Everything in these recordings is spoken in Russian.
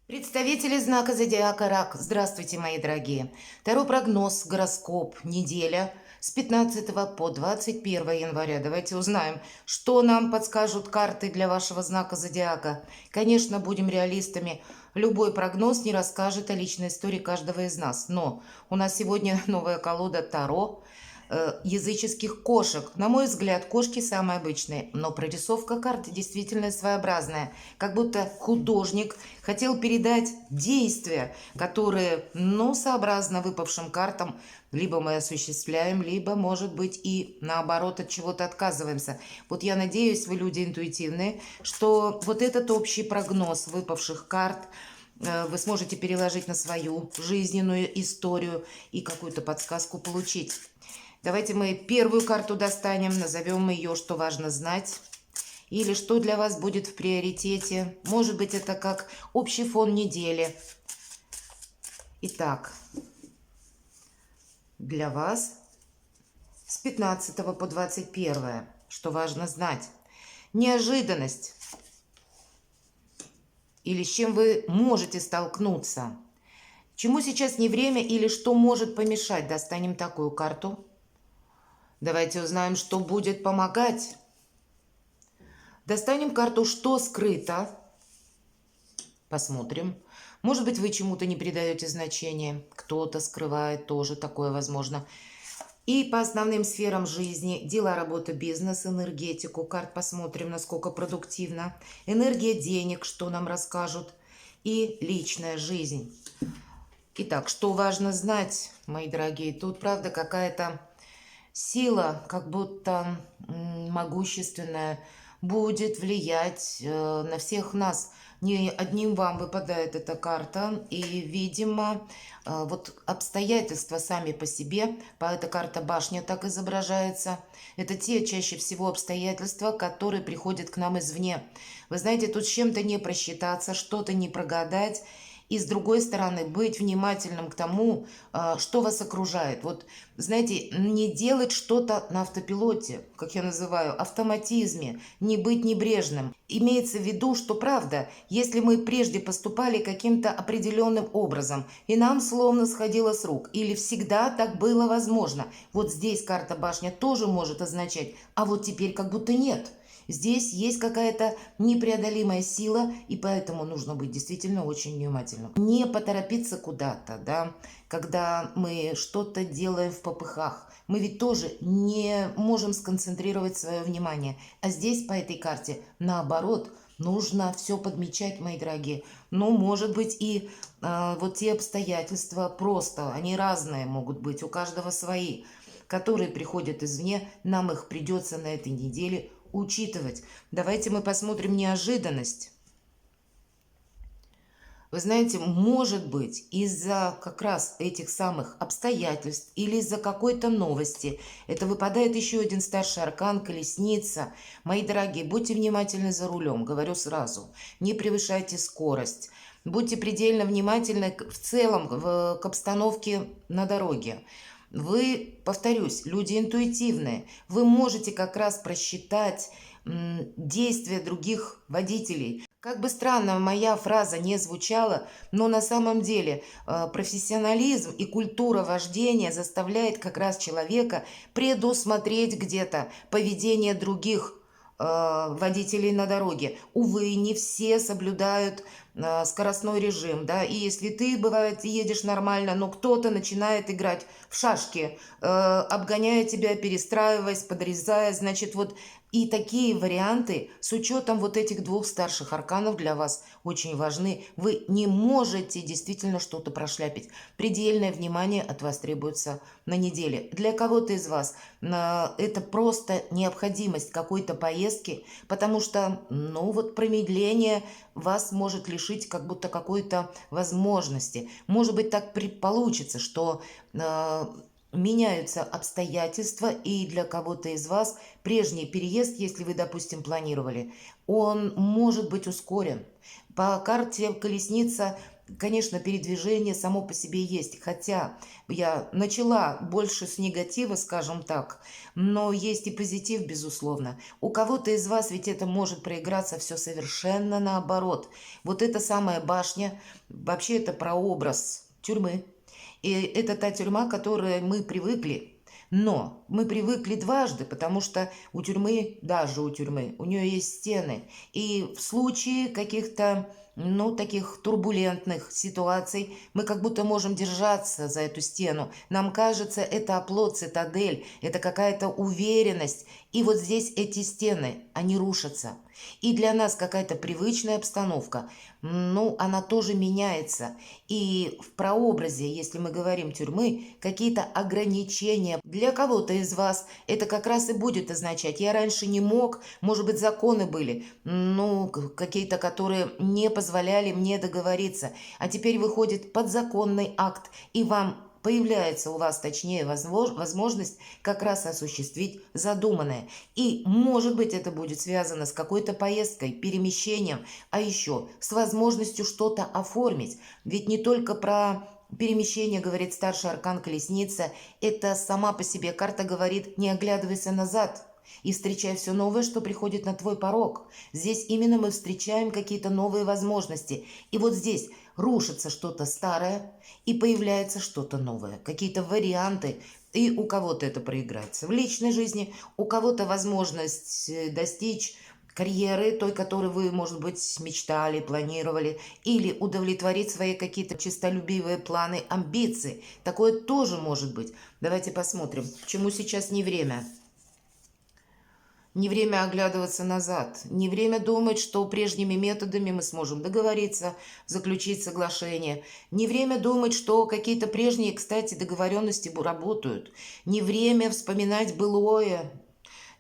Представители знака зодиака Рак, здравствуйте, мои дорогие. Таро прогноз, гороскоп, неделя с 15 по 21 января. Давайте узнаем, что нам подскажут карты для вашего знака зодиака. Конечно, будем реалистами. Любой прогноз не расскажет о личной истории каждого из нас. Но у нас сегодня новая колода Таро языческих кошек. На мой взгляд, кошки самые обычные, но прорисовка карты действительно своеобразная. Как будто художник хотел передать действия, которые, сообразно выпавшим картам, либо мы осуществляем, либо, может быть, и наоборот от чего-то отказываемся. Вот я надеюсь, вы люди интуитивные, что вот этот общий прогноз выпавших карт вы сможете переложить на свою жизненную историю и какую-то подсказку получить. Давайте мы первую карту достанем, назовем ее «Что важно знать» или «Что для вас будет в приоритете». Может быть, это как общий фон недели. Итак, для вас с 15 по 21. Что важно знать? Неожиданность. Или с чем вы можете столкнуться. Чему сейчас не время или что может помешать? Достанем такую карту. Давайте узнаем, что будет помогать. Достанем карту «Что скрыто». Посмотрим. Может быть, вы чему-то не придаете значения. Кто-то скрывает, тоже такое возможно. И по основным сферам жизни: дела, работа, бизнес, энергетику. Карт посмотрим, насколько продуктивно. Энергия денег, что нам расскажут. И личная жизнь. Итак, что важно знать, мои дорогие? Тут, правда, какая-то сила, как будто могущественная, будет влиять на всех нас. Не одним вам выпадает эта карта. И, видимо, вот обстоятельства сами по себе, эта карта башня так изображается, это те чаще всего обстоятельства, которые приходят к нам извне. Вы знаете, тут с чем-то не просчитаться, что-то не прогадать. И с другой стороны, быть внимательным к тому, что вас окружает. Вот, знаете, не делать что-то на автопилоте, как я называю, автоматизме, не быть небрежным. Имеется в виду, что правда, если мы прежде поступали каким-то определенным образом, и нам словно сходило с рук, или всегда так было возможно, вот здесь карта башня тоже может означать, а вот теперь как будто нет. Здесь есть какая-то непреодолимая сила, и поэтому нужно быть действительно очень внимательным. Не поторопиться куда-то, да, когда мы что-то делаем в попыхах. Мы ведь тоже не можем сконцентрировать свое внимание. А здесь по этой карте наоборот нужно все подмечать, мои дорогие. Ну, может быть, и вот те обстоятельства просто, они разные могут быть, у каждого свои, которые приходят извне, нам их придется на этой неделе учитывать. Давайте мы посмотрим неожиданность. Вы знаете, может быть, из-за как раз этих самых обстоятельств или из-за какой-то новости, это выпадает еще один старший аркан, колесница. Мои дорогие, будьте внимательны за рулем, говорю сразу. Не превышайте скорость. Будьте предельно внимательны в целом к обстановке на дороге. Вы, повторюсь, люди интуитивные. Вы можете как раз просчитать действия других водителей. Как бы странно моя фраза не звучала, но на самом деле профессионализм и культура вождения заставляет как раз человека предусмотреть где-то поведение других водителей на дороге. Увы, не все соблюдают скоростной режим, да, и если ты, бывает, едешь нормально, но кто-то начинает играть в шашки, обгоняя тебя, перестраиваясь, подрезая, значит, вот и такие варианты с учетом вот этих двух старших арканов для вас очень важны. Вы не можете действительно что-то прошляпить. Предельное внимание от вас требуется на неделе. Для кого-то из вас это просто необходимость какой-то поездки, потому что, вот промедление вас может лишить как будто какой-то возможности. Может быть, так получится, что меняются обстоятельства, и для кого-то из вас прежний переезд, если вы, допустим, планировали, он может быть ускорен. По карте колесница конечно, передвижение само по себе есть, хотя я начала больше с негатива, скажем так, но есть и позитив, безусловно. У кого-то из вас ведь это может проиграться все совершенно наоборот. Вот эта самая башня, вообще это прообраз тюрьмы. И это та тюрьма, к которой мы привыкли. Но мы привыкли дважды, потому что у тюрьмы, даже у тюрьмы, у нее есть стены. И в случае каких-то, ну, таких турбулентных ситуаций мы как будто можем держаться за эту стену. Нам кажется, это оплот, цитадель, это какая-то уверенность. И вот здесь эти стены, они рушатся. И для нас какая-то привычная обстановка, ну, она тоже меняется. И в прообразе, если мы говорим тюрьмы, какие-то ограничения. Для кого-то из вас это как раз и будет означать: я раньше не мог, может быть, законы были, ну, какие-то, которые не позволяли мне договориться. А теперь выходит подзаконный акт, и вам появляется у вас, точнее, возможность как раз осуществить задуманное. И, может быть, это будет связано с какой-то поездкой, перемещением, а еще с возможностью что-то оформить. Ведь не только про перемещение говорит старший аркан Колесница, это сама по себе карта говорит: не оглядывайся назад и встречай все новое, что приходит на твой порог. Здесь именно мы встречаем какие-то новые возможности. И вот здесь рушится что-то старое, и появляется что-то новое, какие-то варианты. И у кого-то это проиграется в личной жизни, у кого-то возможность достичь карьеры, той, которой вы, может быть, мечтали, планировали, или удовлетворить свои какие-то честолюбивые планы, амбиции. Такое тоже может быть. Давайте посмотрим, чему сейчас не время. Не время оглядываться назад, не время думать, что прежними методами мы сможем договориться, заключить соглашение. Не время думать, что какие-то прежние, кстати, договоренности работают. Не время вспоминать былое,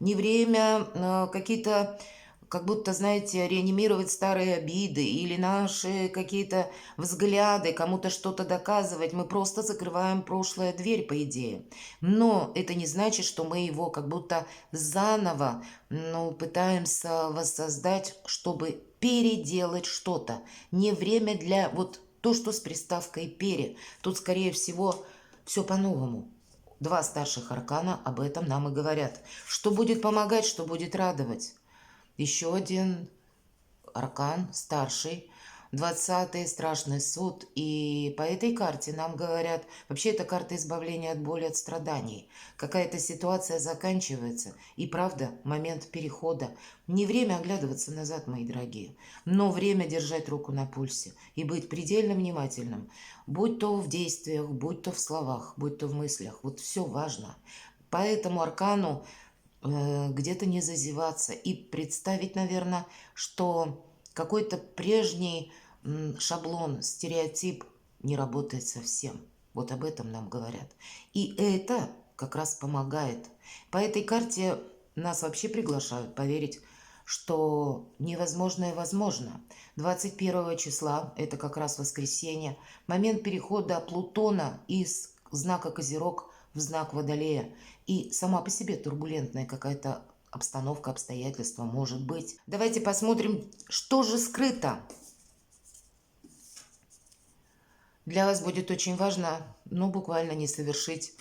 не время какие-то, как будто, знаете, реанимировать старые обиды или наши какие-то взгляды, кому-то что-то доказывать. Мы просто закрываем прошлое дверь, по идее. Но это не значит, что мы его как будто заново, ну, пытаемся воссоздать, чтобы переделать что-то. Не время для вот то, что с приставкой «пере». Тут, скорее всего, все по-новому. Два старших аркана об этом нам и говорят. Что будет помогать, что будет радовать. Еще один аркан, старший, 20-й, страшный суд. И по этой карте нам говорят, вообще это карта избавления от боли, от страданий. Какая-то ситуация заканчивается. И правда, момент перехода. Не время оглядываться назад, мои дорогие, но время держать руку на пульсе и быть предельно внимательным. Будь то в действиях, будь то в словах, будь то в мыслях. Вот все важно. По этому аркану где-то не зазеваться и представить, наверное, что какой-то прежний шаблон, стереотип не работает совсем. Вот об этом нам говорят. И это как раз помогает. По этой карте нас вообще приглашают поверить, что невозможное возможно. 21 числа, это как раз воскресенье, момент перехода Плутона из знака Козерог в знак Водолея. И сама по себе турбулентная какая-то обстановка, обстоятельства может быть. Давайте посмотрим, что же скрыто. Для вас будет очень важно, ну, буквально не совершить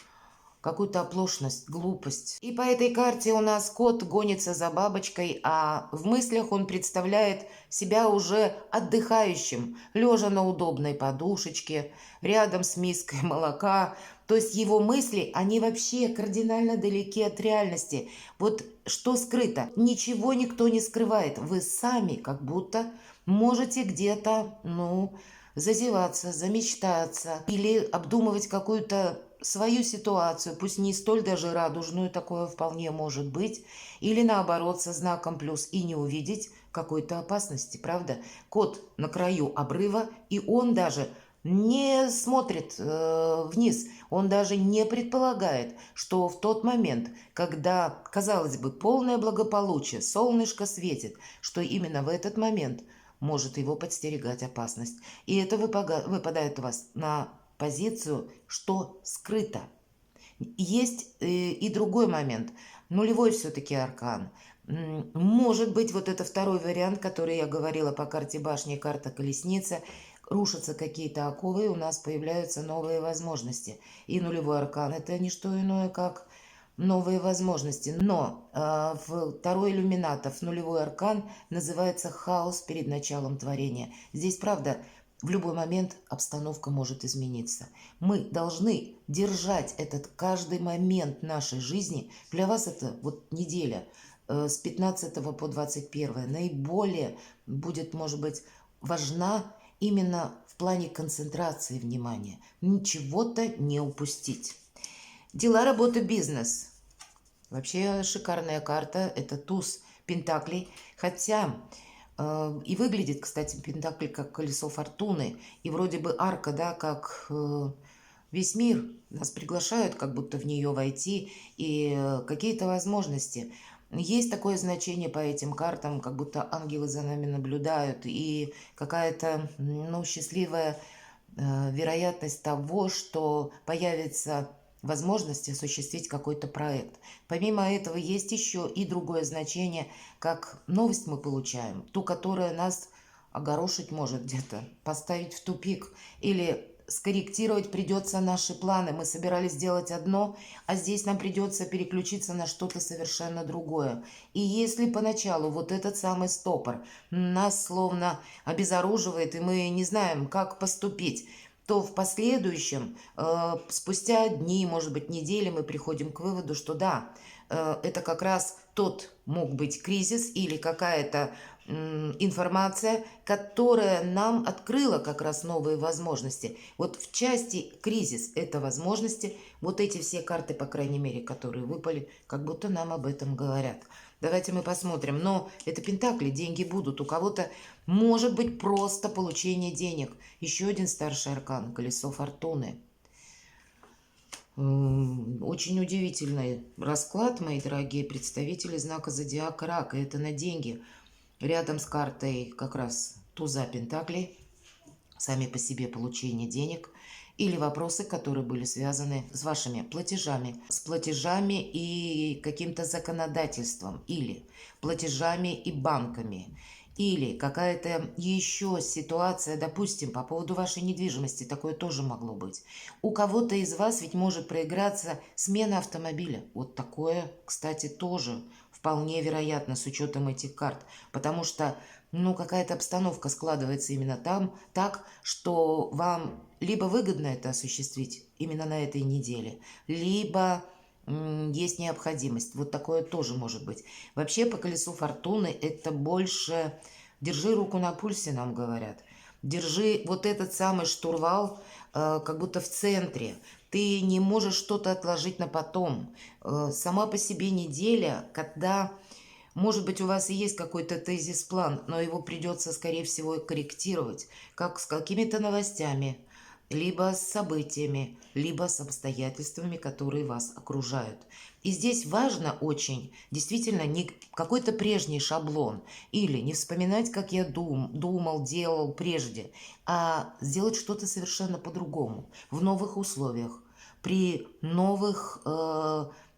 какую-то оплошность, глупость. И по этой карте у нас кот гонится за бабочкой, а в мыслях он представляет себя уже отдыхающим, лежа на удобной подушечке, рядом с миской молока. То есть его мысли, они вообще кардинально далеки от реальности. Вот что скрыто? Ничего никто не скрывает. Вы сами как будто можете где-то, ну, зазеваться, замечтаться или обдумывать какую-то свою ситуацию, пусть не столь даже радужную, такое вполне может быть, или наоборот со знаком плюс, и не увидеть какой-то опасности, правда? Кот на краю обрыва, и он даже не смотрит вниз, он даже не предполагает, что в тот момент, когда, казалось бы, полное благополучие, солнышко светит, что именно в этот момент может его подстерегать опасность. И это выпадает у вас на позицию, что скрыто. Есть и другой момент. Нулевой все-таки аркан. Может быть, вот это второй вариант, который я говорила по карте башни, карта колесница. рушатся какие-то оковы, и у нас появляются новые возможности. И нулевой аркан – это не что иное, как новые возможности. Но второй иллюминатов, нулевой аркан, называется хаос перед началом творения. Здесь, правда, в любой момент обстановка может измениться. Мы должны держать этот каждый момент нашей жизни. Для вас это вот неделя с 15 по 21 наиболее будет, может быть, важна именно в плане концентрации внимания. Ничего-то не упустить. Дела, работа, бизнес. Вообще шикарная карта. Это туз пентаклей. Хотя и выглядит, кстати, пентакль как колесо фортуны. И вроде бы арка, да, как весь мир. Нас приглашают как будто в нее войти. И какие-то возможности. Есть такое значение по этим картам, как будто ангелы за нами наблюдают. И какая-то, ну, счастливая вероятность того, что появится возможность осуществить какой-то проект. Помимо этого есть еще и другое значение, как новость мы получаем, ту, которая нас огорошить может где-то, поставить в тупик или скорректировать придется наши планы. Мы собирались сделать одно, а здесь нам придется переключиться на что-то совершенно другое. И если поначалу вот этот самый стопор нас словно обезоруживает, и мы не знаем, как поступить, то в последующем, спустя дни, может быть, недели, мы приходим к выводу, что да, это как раз тот мог быть кризис или какая-то информация, которая нам открыла как раз новые возможности. Вот в части кризис – это возможности. Вот эти все карты, по крайней мере, которые выпали, как будто нам об этом говорят. Давайте мы посмотрим. Но это пентакли, деньги будут. У кого-то может быть просто получение денег. Еще один старший аркан – колесо фортуны. Очень удивительный расклад, мои дорогие представители знака зодиака Рака. Это на деньги. Рядом с картой как раз туза пентаклей. Сами по себе получение денег. Или вопросы, которые были связаны с вашими платежами. С платежами и каким-то законодательством. Или платежами и банками. Или какая-то еще ситуация, допустим, по поводу вашей недвижимости, такое тоже могло быть. У кого-то из вас ведь может проиграться смена автомобиля. Вот такое, кстати, тоже вполне вероятно с учетом этих карт. Потому что, ну, какая-то обстановка складывается именно там, так, что вам либо выгодно это осуществить именно на этой неделе, либо есть необходимость. Вот такое тоже может быть. Вообще по колесу фортуны это больше держи руку на пульсе, нам говорят. Держи вот этот самый штурвал как будто в центре. Ты не можешь что-то отложить на потом. Сама по себе неделя, когда, может быть, у вас и есть какой-то тезис-план, но его придется, скорее всего, корректировать, как с какими-то новостями, либо с событиями, либо с обстоятельствами, которые вас окружают. И здесь важно очень действительно не какой-то прежний шаблон или не вспоминать, как я думал, делал прежде, а сделать что-то совершенно по-другому, в новых условиях, при новых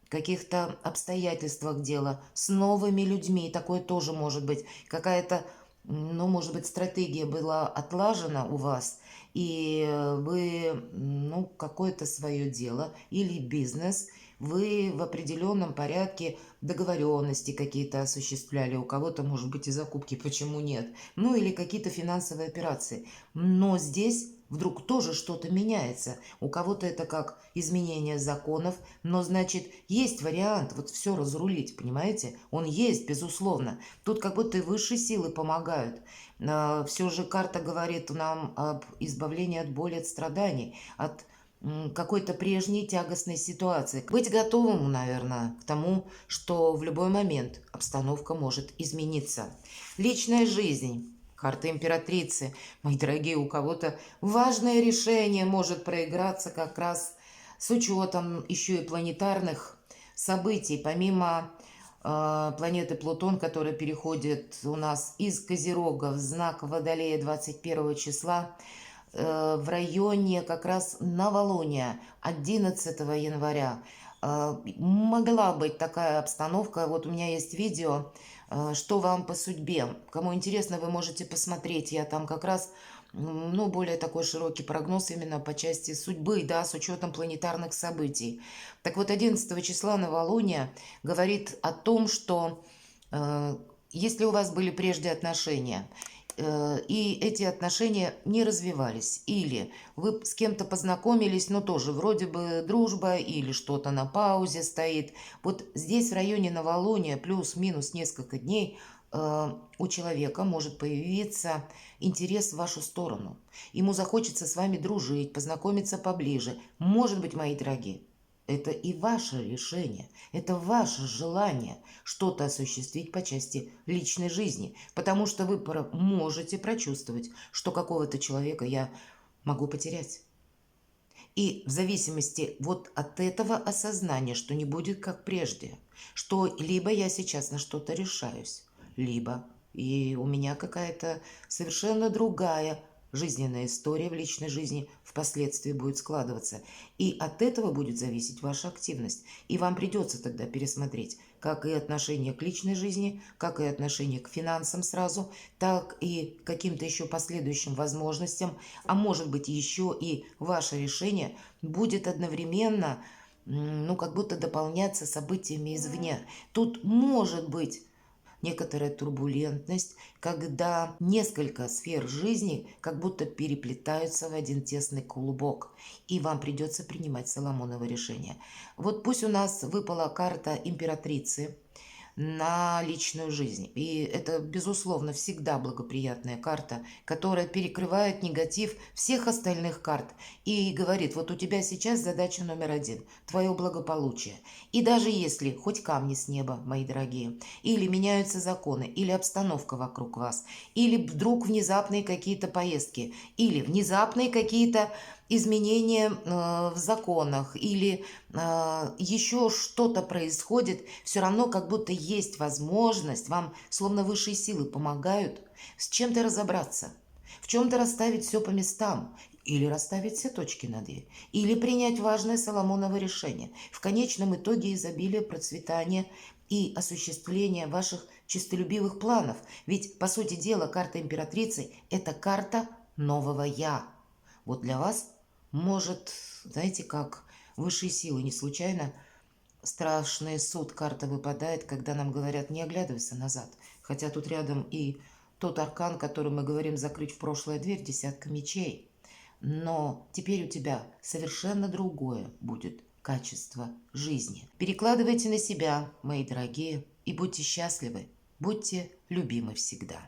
каких-то обстоятельствах дела, с новыми людьми. Такое тоже может быть. Какая-то, ну, может быть, стратегия была отлажена у вас, и вы, ну, какое-то свое дело или бизнес, вы в определенном порядке договоренности какие-то осуществляли, у кого-то, может быть, и закупки, почему нет, ну, или какие-то финансовые операции. Но здесь вдруг тоже что-то меняется. У кого-то это как изменение законов, но, значит, есть вариант вот все разрулить, понимаете? Он есть, безусловно. Тут как будто и высшие силы помогают. Все же карта говорит нам об избавлении от боли, от страданий, от какой-то прежней тягостной ситуации. Быть готовым, наверное, к тому, что в любой момент обстановка может измениться. Личная жизнь. Карта императрицы. Мои дорогие, у кого-то важное решение может проиграться как раз с учетом еще и планетарных событий. Помимо планеты Плутон, которая переходит у нас из Козерога в знак Водолея 21 числа, в районе как раз новолуния 11 января. Могла быть такая обстановка. Вот у меня есть видео, что вам по судьбе. Кому интересно, вы можете посмотреть. Я там как раз ну, более такой широкий прогноз именно по части судьбы, да, с учетом планетарных событий. Так вот, 11 числа новолуние говорит о том, что э, если у вас были прежде отношения, и эти отношения не развивались, или вы с кем-то познакомились, но тоже вроде бы дружба или что-то на паузе стоит, вот здесь в районе новолуния плюс-минус несколько дней у человека может появиться интерес в вашу сторону. Ему захочется с вами дружить, познакомиться поближе. Может быть, мои дорогие, это и ваше решение, это ваше желание что-то осуществить по части личной жизни, потому что вы можете прочувствовать, что какого-то человека я могу потерять. И в зависимости вот от этого осознания, что не будет как прежде, что либо я сейчас на что-то решаюсь, либо и у меня какая-то совершенно другая жизненная история в личной жизни впоследствии будет складываться. И от этого будет зависеть ваша активность. И вам придется тогда пересмотреть как и отношение к личной жизни, как и отношение к финансам сразу, так и к каким-то еще последующим возможностям, а может быть еще и ваше решение будет одновременно, ну, как будто дополняться событиями извне. Тут может быть некоторая турбулентность, когда несколько сфер жизни как будто переплетаются в один тесный клубок, и вам придется принимать Соломоново решение. Вот пусть у нас выпала карта императрицы на личную жизнь. И это, безусловно, всегда благоприятная карта, которая перекрывает негатив всех остальных карт и говорит, вот у тебя сейчас задача номер один – твое благополучие. И даже если хоть камни с неба, мои дорогие, или меняются законы, или обстановка вокруг вас, или вдруг внезапные какие-то поездки, или внезапные какие-то изменения в законах или еще что-то происходит, все равно как будто есть возможность, вам словно высшие силы помогают с чем-то разобраться, в чем-то расставить все по местам, или расставить все точки над «и», или принять важное Соломоново решение. В конечном итоге изобилие, процветание и осуществление ваших честолюбивых планов. Ведь, по сути дела, карта императрицы – это карта нового «я». Вот для вас может, знаете, как высшие силы, не случайно страшный суд карта выпадает, когда нам говорят, не оглядывайся назад. Хотя тут рядом и тот аркан, который мы говорим закрыть в прошлое дверь, десятка мечей. Но теперь у тебя совершенно другое будет качество жизни. Перекладывайте на себя, мои дорогие, и будьте счастливы, будьте любимы всегда.